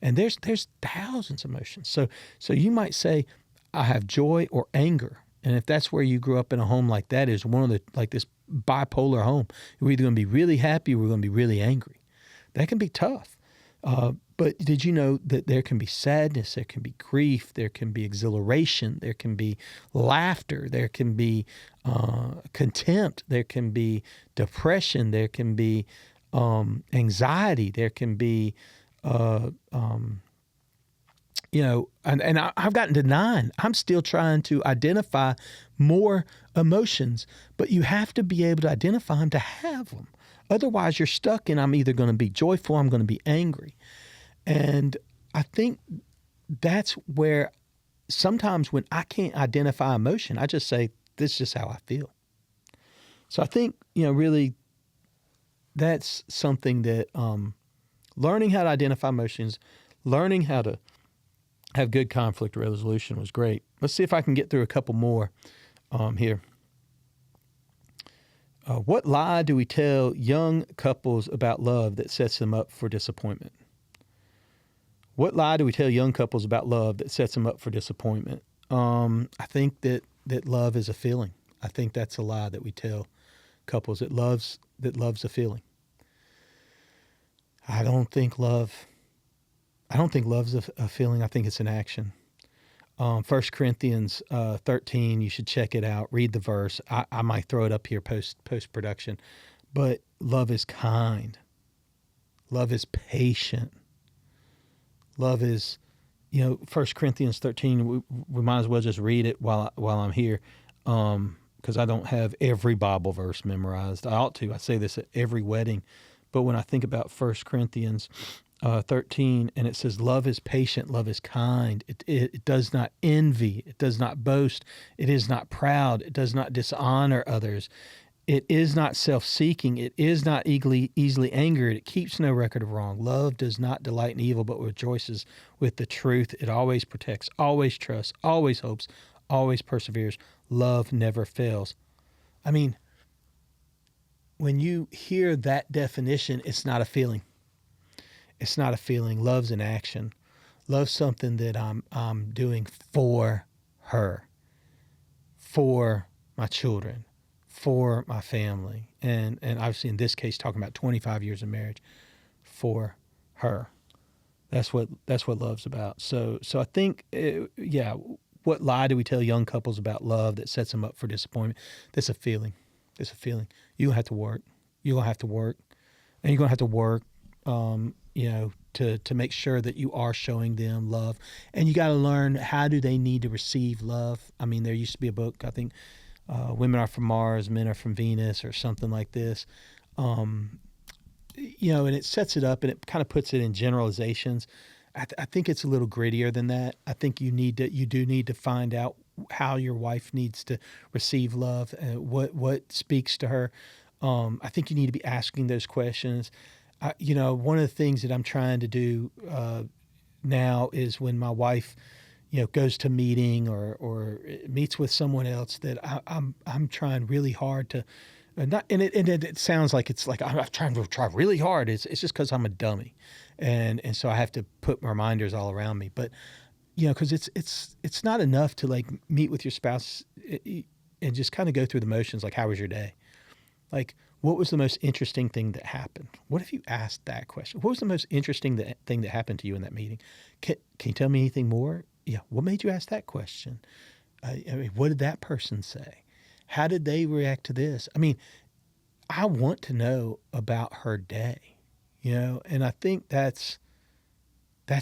and there's thousands of emotions. So you might say, I have joy or anger, and if that's where you grew up in a home like that, is one of the like this bipolar home, we're either going to be really happy or we're going to be really angry. That can be tough. But did you know that there can be sadness, there can be grief, there can be exhilaration, there can be laughter, there can be contempt, there can be depression, there can be anxiety, there can be, and I've gotten to 9. I'm still trying to identify more emotions, but you have to be able to identify them to have them. Otherwise, you're stuck in, I'm either going to be joyful, I'm going to be angry. And I think that's where sometimes when I can't identify emotion, I just say, this is just how I feel. So I think, really that's something that learning how to identify emotions, learning how to have good conflict resolution was great. Let's see if I can get through a couple more here. What lie do we tell young couples about love that sets them up for disappointment? What lie do we tell young couples about love that sets them up for disappointment? I think that love is a feeling. I think that's a lie that we tell couples, that love's a feeling. I don't think love's a feeling. I think it's an action. 1 Corinthians 13, you should check it out. Read the verse. I might throw it up here post-production. But love is kind. Love is patient. Love is, 1 Corinthians 13, we might as well just read it while I'm here, because I don't have every Bible verse memorized. I ought to. I say this at every wedding. But when I think about 1 Corinthians 13, and it says, love is patient, love is kind. It does not envy. It does not boast. It is not proud. It does not dishonor others. It is not self-seeking. It is not easily angered. It keeps no record of wrong. Love does not delight in evil, but rejoices with the truth. It always protects, always trusts, always hopes, always perseveres. Love never fails. I mean, when you hear that definition, it's not a feeling. It's not a feeling. Love's an action. Love's something that I'm doing for her, for my children, for my family, and obviously in this case talking about 25 years of marriage, for her. That's what love's about. So I think, what lie do we tell young couples about love that sets them up for disappointment? That's a feeling. It's a feeling. You're gonna have to work. You're gonna have to work, and you're gonna have to work. To make sure that you are showing them love, and you got to learn, how do they need to receive love? I mean, there used to be a book, I think, Women Are from Mars, Men Are from Venus, or something like this. And it sets it up and it kind of puts it in generalizations. I think it's a little grittier than that. I think you do need to find out how your wife needs to receive love, and what speaks to her. I think you need to be asking those questions. One of the things that I'm trying to do now is when my wife, goes to meeting or meets with someone else, that I'm trying really hard to, it sounds like it's like I'm trying to try really hard. It's just because I'm a dummy, and so I have to put reminders all around me. But because it's not enough to like meet with your spouse and just kind of go through the motions. Like, how was your day? Like, what was the most interesting thing that happened? What if you asked that question? What was the most interesting thing that happened to you in that meeting? Can you tell me anything more? Yeah. What made you ask that question? What did that person say? How did they react to this? I mean, I want to know about her day, and I think that's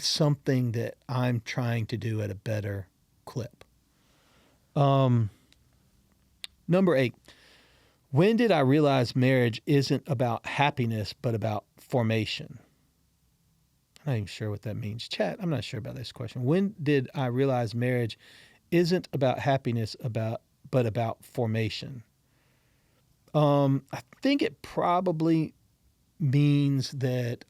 something that I'm trying to do at a better clip. Number 8. When did I realize marriage isn't about happiness, but about formation. I'm not even sure what that means. Chat, I'm not sure about this question. When did I realize marriage isn't about happiness, but about formation? I think it probably means that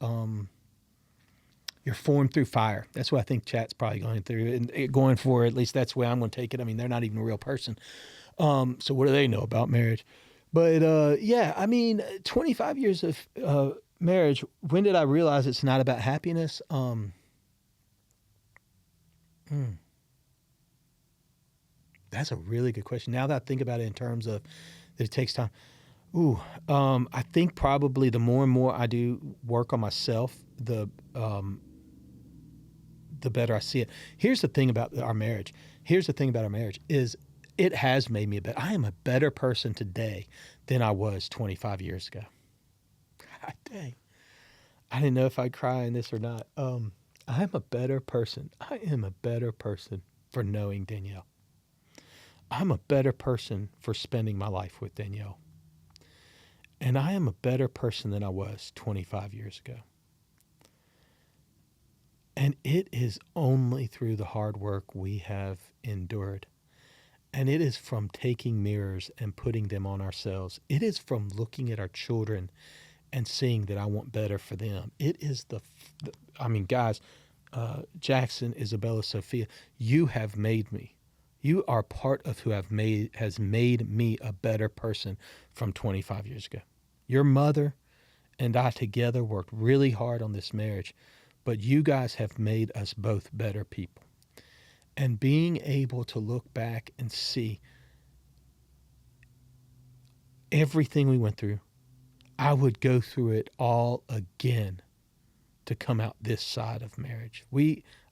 you're formed through fire. That's what I think chat's probably going through and going for. At least that's the way I'm going to take it. I mean, they're not even a real person. So what do they know about marriage? But yeah, I mean, 25 years of marriage. When did I realize it's not about happiness? That's a really good question. Now that I think about it in terms of that it takes time. I think probably the more and more I do work on myself, the better I see it. Here's the thing about our marriage. Is it has made me a better. I am a better person today than I was 25 years ago. God dang. I didn't know if I'd cry in this or not. I am a better person. I am a better person for knowing Danielle. I'm a better person for spending my life with Danielle. And I am a better person than I was 25 years ago. And it is only through the hard work we have endured. And it is from taking mirrors and putting them on ourselves. It is from looking at our children and seeing that I want better for them. It is guys, Jackson, Isabella, Sophia, you have made me. You are part of who has made me a better person from 25 years ago. Your mother and I together worked really hard on this marriage, but you guys have made us both better people. And being able to look back and see everything we went through, I would go through it all again to come out this side of marriage.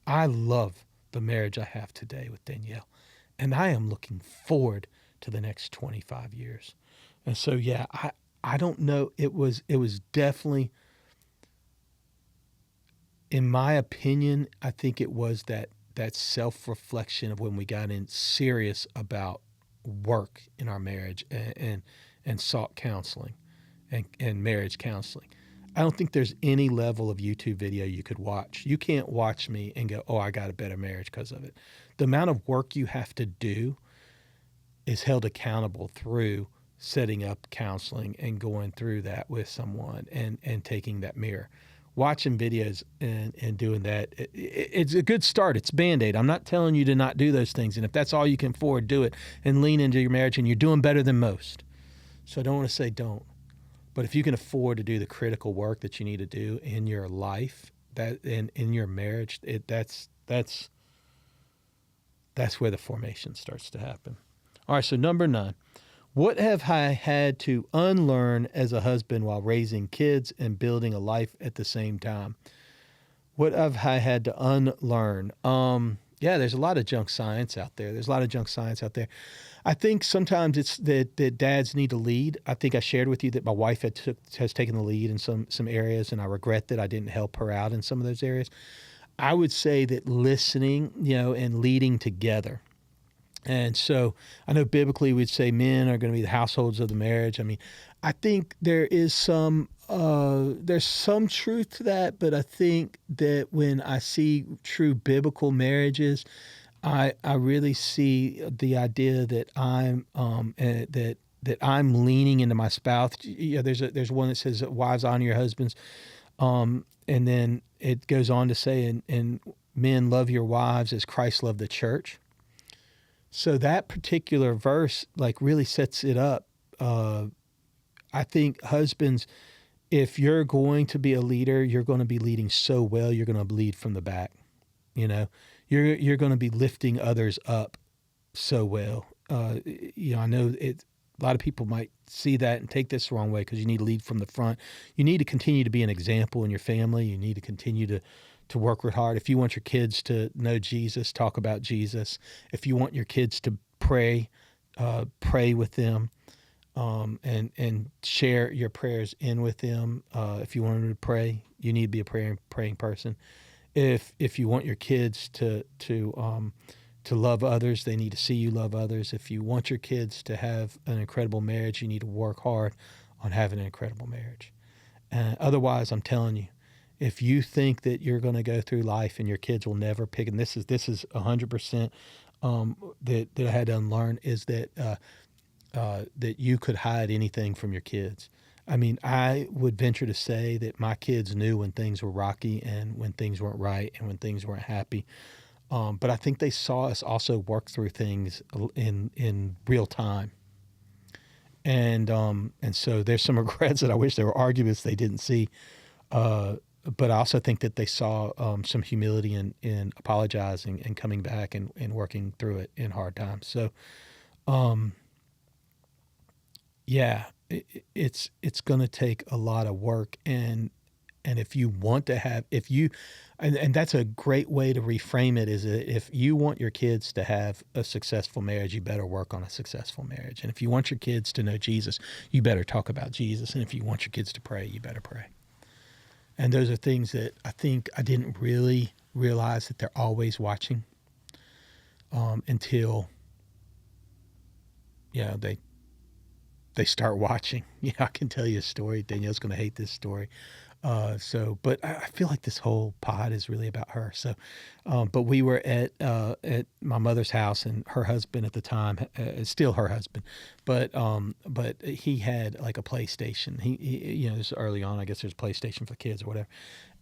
I love the marriage I have today with Danielle. And I am looking forward to the next 25 years. And so, yeah, I don't know. It was definitely, in my opinion, I think it was that self-reflection of when we got in serious about work in our marriage and sought counseling and marriage counseling. I don't think there's any level of YouTube video you could watch. You can't watch me and go, oh, I got a better marriage because of it. The amount of work you have to do is held accountable through setting up counseling and going through that with someone and taking that mirror. Watching videos and doing that, it's a good start. It's Band-Aid. I'm not telling you to not do those things. And if that's all you can afford, do it and lean into your marriage, and you're doing better than most. So I don't want to say don't. But if you can afford to do the critical work that you need to do in your life, that in your marriage, that's where the formation starts to happen. All right, so number 9. What have I had to unlearn as a husband while raising kids and building a life at the same time? What have I had to unlearn? There's a lot of junk science out there. I think sometimes it's that dads need to lead. I think I shared with you that my wife has taken the lead in some areas, and I regret that I didn't help her out in some of those areas. I would say that listening, and leading together. And so I know biblically we'd say men are going to be the households of the marriage. I mean, I think there's some truth to that, but I think that when I see true biblical marriages, I really see the idea that I'm that I'm leaning into my spouse. There's one that says, "Wives, honor your husbands," and then it goes on to say, and men, love your wives as Christ loved the church. So that particular verse really sets it up. I think husbands, if you're going to be a leader, you're going to be leading so well, you're going to lead from the back. You're going to be lifting others up so well. I know a lot of people might see that and take this the wrong way because you need to lead from the front. You need to continue to be an example in your family. You need to continue to work real hard. If you want your kids to know Jesus, talk about Jesus. If you want your kids to pray with them, and share your prayers in with them. If you want them to pray, you need to be a praying person. If you want your kids to love others, they need to see you love others. If you want your kids to have an incredible marriage, you need to work hard on having an incredible marriage. Otherwise, I'm telling you, if you think that you're going to go through life and your kids will never pick, and this is 100% that I had to unlearn, is that that you could hide anything from your kids. I mean, I would venture to say that my kids knew when things were rocky and when things weren't right and when things weren't happy. But I think they saw us also work through things in real time. And so there's some regrets that I wish there were arguments they didn't see. But I also think that they saw some humility in apologizing and coming back and working through it in hard times. So, yeah, it's going to take a lot of work. And if you want to have, and that's a great way to reframe it, is that if you want your kids to have a successful marriage, you better work on a successful marriage. And if you want your kids to know Jesus, you better talk about Jesus. And if you want your kids to pray, you better pray. And those are things that I think I didn't really realize that they're always watching until, they start watching. I can tell you a story. Danielle's going to hate this story. But I feel like this whole pod is really about her. So, but we were at my mother's house, and her husband at the time, still her husband, but he had like a PlayStation. He this is early on. I guess there's a PlayStation for kids or whatever.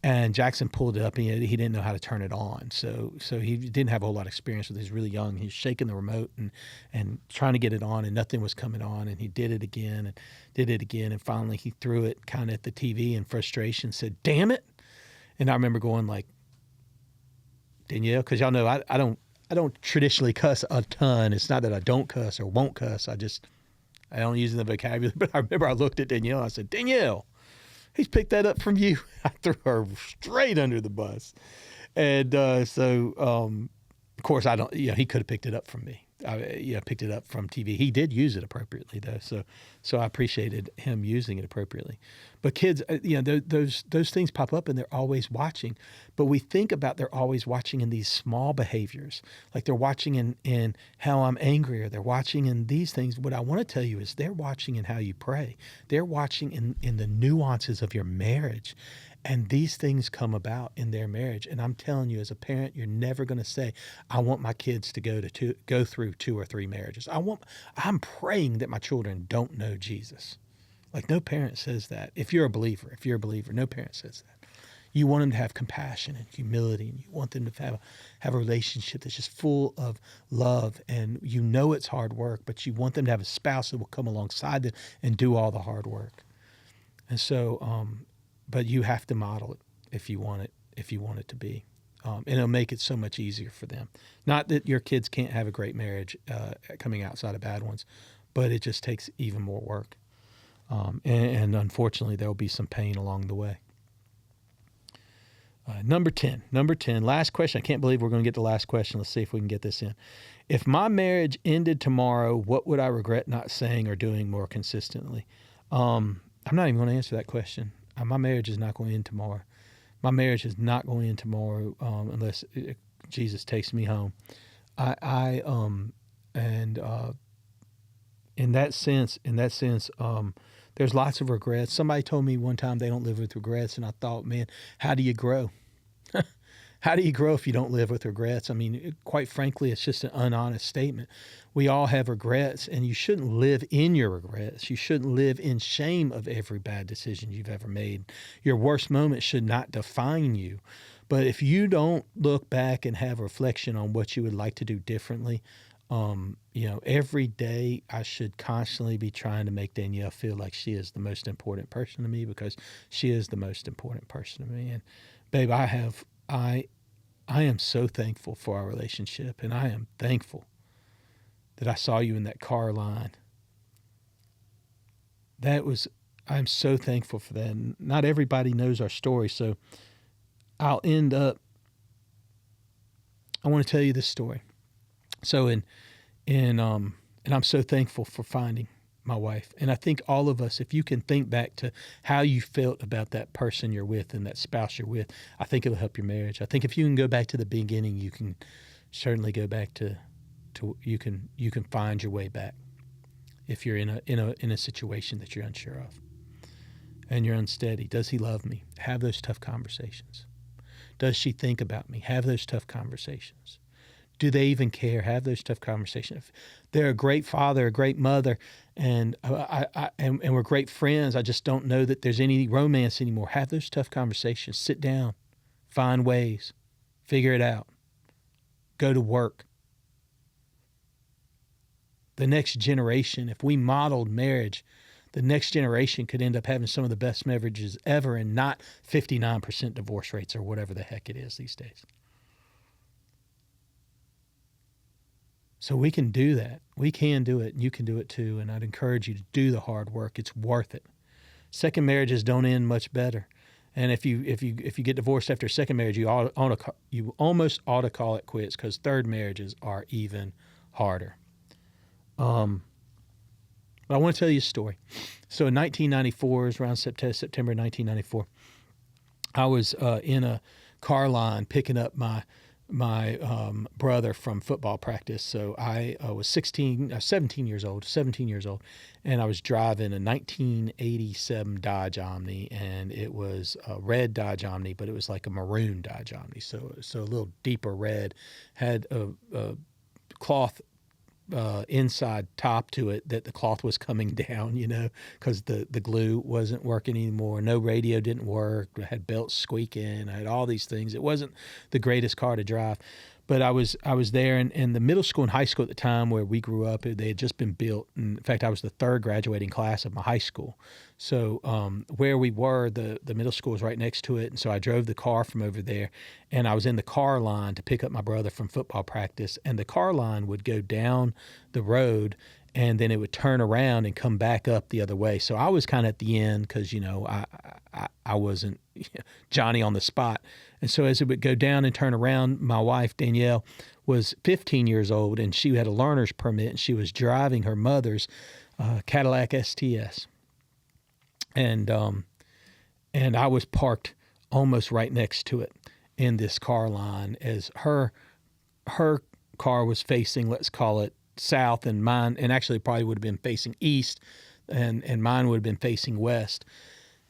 And Jackson pulled it up, and he didn't know how to turn it on. So he didn't have a whole lot of experience with it. He was really young. He was shaking the remote and trying to get it on, and nothing was coming on. And he did it again. And finally he threw it kind of at the TV in frustration, said, "Damn it." And I remember going like, Danielle, because y'all know I don't traditionally cuss a ton. It's not that I don't cuss or won't cuss. I don't use the vocabulary. But I remember I looked at Danielle and I said, "Danielle, he's picked that up from you." I threw her straight under the bus. And of course, he could have picked it up from me. I picked it up from TV. He did use it appropriately, though. So I appreciated him using it appropriately. But kids, those things pop up and they're always watching. But we think about they're always watching in these small behaviors. Like they're watching in how I'm angry, or they're watching in these things. What I want to tell you is they're watching in how you pray. They're watching in the nuances of your marriage. And these things come about in their marriage. And I'm telling you, as a parent, you're never going to say, "I want my kids to go through 2 or 3 marriages." I'm praying that my children don't know Jesus. Like no parent says that. If you're a believer, no parent says that. You want them to have compassion and humility, and you want them to have a relationship that's just full of love. And it's hard work, but you want them to have a spouse that will come alongside them and do all the hard work. And so, but you have to model it if you want it to be, and it'll make it so much easier for them. Not that your kids can't have a great marriage coming outside of bad ones, but it just takes even more work, and unfortunately there will be some pain along the way. Number 10, last question. I can't believe we're going to get the last question. Let's see if we can get this in. If my marriage ended tomorrow, what would I regret not saying or doing more consistently? I'm not even going to answer that question. My marriage is not going to end tomorrow. My marriage is not going to end tomorrow unless Jesus takes me home. In that sense, there's lots of regrets. Somebody told me one time they don't live with regrets, and I thought, man, how do you grow? How do you grow if you don't live with regrets? I mean, quite frankly, it's just an unhonest statement. We all have regrets, and you shouldn't live in your regrets. You shouldn't live in shame of every bad decision you've ever made. Your worst moment should not define you. But if you don't look back and have reflection on what you would like to do differently, every day I should constantly be trying to make Danielle feel like she is the most important person to me, because she is the most important person to me. And babe, I am so thankful for our relationship, and I am thankful that I saw you in that car line. I'm so thankful for that. And not everybody knows our story, so I want to tell you this story. So and I'm so thankful for finding my wife. And I think all of us, if you can think back to how you felt about that person you're with and that spouse you're with, I think it'll help your marriage. I think if you can go back to the beginning, you can certainly go back to you can find your way back if you're in a situation that you're unsure of. and you're unsteady. Does he love me? Have those tough conversations. Does she think about me? Have those tough conversations. Do they even care? Have those tough conversations. If they're a great father, a great mother, and and we're great friends, I just don't know that there's any romance anymore. Have those tough conversations. Sit down. Find ways. Figure it out. Go to work. The next generation, if we modeled marriage, the next generation could end up having some of the best marriages ever and not 59% divorce rates or whatever the heck it is these days. So we can do that. We can do it, and you can do it too. And I'd encourage you to do the hard work. It's worth it. Second marriages don't end much better. And if you get divorced after a second marriage, you almost ought to call it quits, because third marriages are even harder. But I want to tell you a story. So in 1994, it was around September 1994, I was in a car line picking up my brother from football practice. So I was 17 years old, and I was driving a 1987 Dodge Omni, and it was a red Dodge Omni, but it was like a maroon Dodge Omni, so a little deeper red, had a cloth inside top to it that the cloth was coming down, because the glue wasn't working anymore. No radio didn't work. I had belts squeaking. I had all these things. It wasn't the greatest car to drive. But I was there, and the middle school and high school at the time where we grew up, they had just been built. And in fact, I was the third graduating class of my high school. So where we were, the middle school was right next to it. And so I drove the car from over there, and I was in the car line to pick up my brother from football practice. And the car line would go down the road, and then it would turn around and come back up the other way. So I was kind of at the end because, I wasn't Johnny on the spot. And so as it would go down and turn around, my wife, Danielle, was 15 years old, and she had a learner's permit, and she was driving her mother's Cadillac STS. And I was parked almost right next to it in this car line, as her car was facing, let's call it south, and mine, and actually probably would have been facing east, and mine would have been facing west.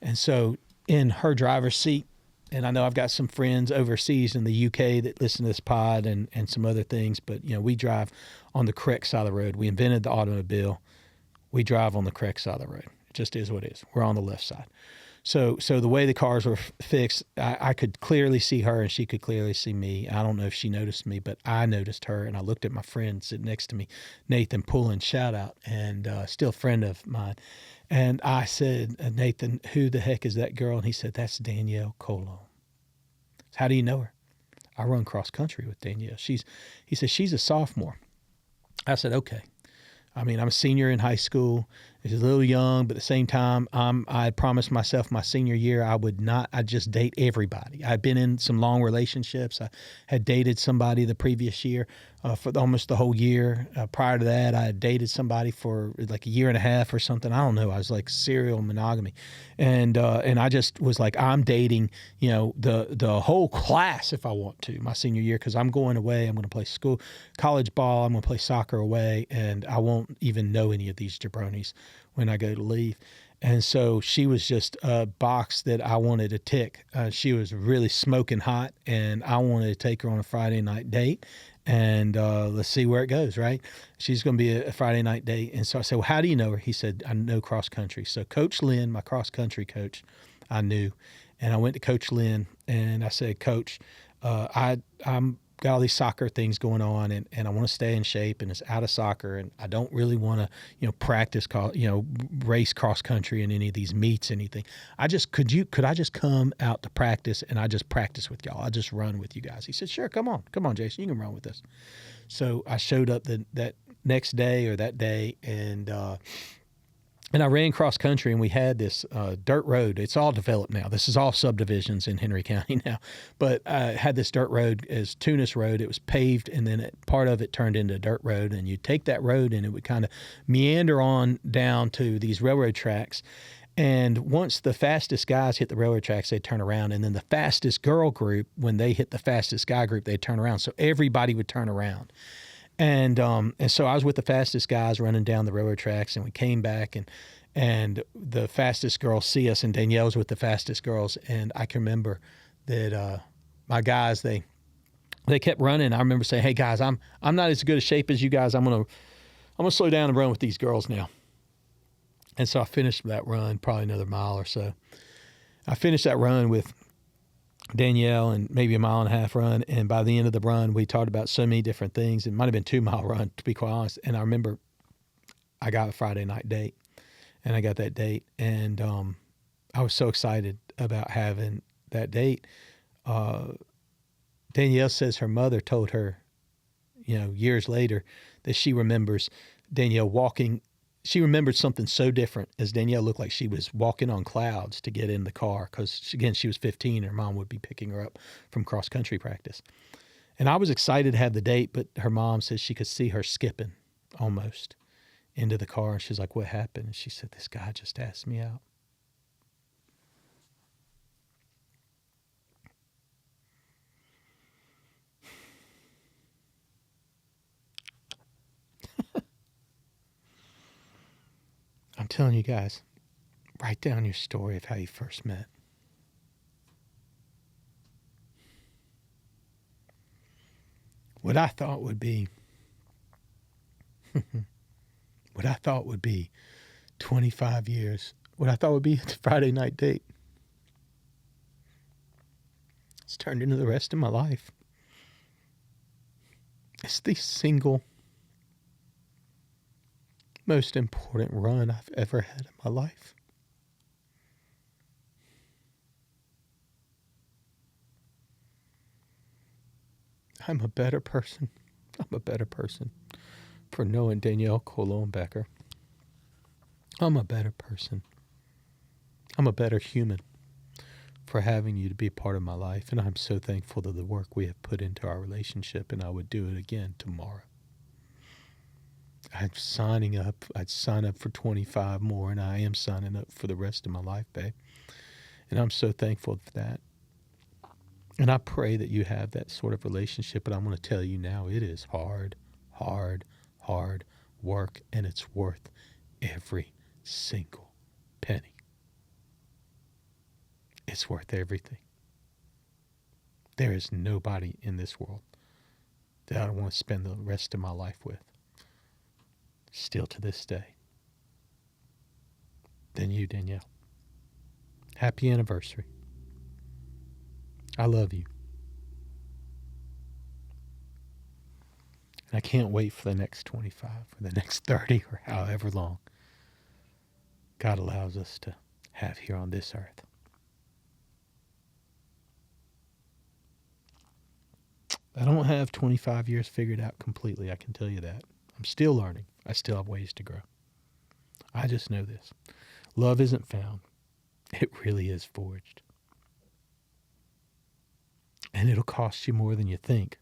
And so in her driver's seat, and I know I've got some friends overseas in the UK that listen to this pod and some other things, but we drive on the correct side of the road. We invented the automobile. We drive on the correct side of the road. It just is what it is. We're on the left side. So the way the cars were fixed, I could clearly see her, and she could clearly see me. I don't know if she noticed me, but I noticed her, and I looked at my friend sitting next to me, Nathan Pullen, shout out, and still a friend of mine. And I said, Nathan, who the heck is that girl? And he said, that's Danielle Colo. How do you know her? I run cross country with Danielle. He said, she's a sophomore. I said, okay. I mean, I'm a senior in high school. It's a little young, but at the same time, I promised myself my senior year I'd just date everybody. I'd been in some long relationships. I had dated somebody the previous year for almost the whole year. Prior to that, I had dated somebody for like a year and a half or something. I don't know. I was like serial monogamy. And I just was like, I'm dating, the whole class if I want to my senior year, because I'm going away. I'm going to play college ball. I'm going to play soccer away, and I won't even know any of these jabronis when I go to leave. And so she was just a box that I wanted to tick. She was really smoking hot, and I wanted to take her on a Friday night date, and let's see where it goes, right? She's going to be a Friday night date. And so I said, well, how do you know her? He said, I know cross country. So Coach Lynn, my cross country coach, I knew. And I went to Coach Lynn, and I said, Coach, I'm got all these soccer things going on, and I want to stay in shape, and it's out of soccer, and I don't really want to, practice, race cross country in any of these meets, anything. Could I just come out to practice, and I just practice with y'all? I just run with you guys. He said, sure, come on, Jason, you can run with us. So I showed up that next day or that day, and I ran cross country, and we had this dirt road. It's all developed now. This is all subdivisions in Henry County now. But I had this dirt road as Tunis Road. It was paved, and then part of it turned into a dirt road. And you'd take that road, and it would kind of meander on down to these railroad tracks. And once the fastest guys hit the railroad tracks, they'd turn around. And then the fastest girl group, when they hit the fastest guy group, they'd turn around. So everybody would turn around. And so I was with the fastest guys running down the railroad tracks, and we came back, and and the fastest girls see us, and Danielle's with the fastest girls. And I can remember that my guys, they kept running. I remember saying, "Hey guys, I'm not as good a shape as you guys. I'm gonna slow down and run with these girls now." And so I finished that run, probably another mile or so. I finished that run with Danielle and maybe a mile and a half run. And by the end of the run, we talked about so many different things. It might have been 2 mile run, to be quite honest. And I remember I got a Friday night date, and I got that date. And I was so excited about having that date. Danielle says her mother told her, years later, that she remembers Danielle walking. She remembered something so different, as Danielle looked like she was walking on clouds to get in the car because, again, she was 15 and her mom would be picking her up from cross-country practice. And I was excited to have the date, but her mom says she could see her skipping almost into the car. And she's like, "What happened?" And she said, "This guy just asked me out." I'm telling you guys, write down your story of how you first met. What I thought would be 25 years, what I thought would be a Friday night date, it's turned into the rest of my life. It's the single most important run I've ever had in my life. I'm a better person. I'm a better person for knowing Danielle Colon-Becker. I'm a better person. I'm a better human for having you to be part of my life. And I'm so thankful to the work we have put into our relationship, and I would do it again tomorrow. I'd sign up for 25 more, and I am signing up for the rest of my life, babe. And I'm so thankful for that. And I pray that you have that sort of relationship. But I'm going to tell you now, it is hard work, and it's worth every single penny. It's worth everything. There is nobody in this world that I don't want to spend the rest of my life with, still to this day, than you, Danielle. Happy anniversary. I love you. And I can't wait for the next 25 or the next 30 or however long God allows us to have here on this earth. I don't have 25 years figured out completely, I can tell you that. I'm still learning. I still have ways to grow. I just know this. Love isn't found. It really is forged. And it'll cost you more than you think.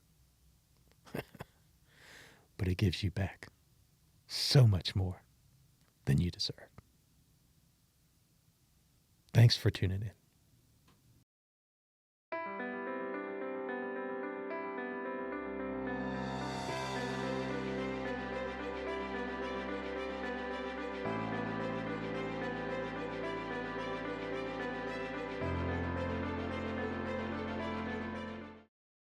But it gives you back so much more than you deserve. Thanks for tuning in.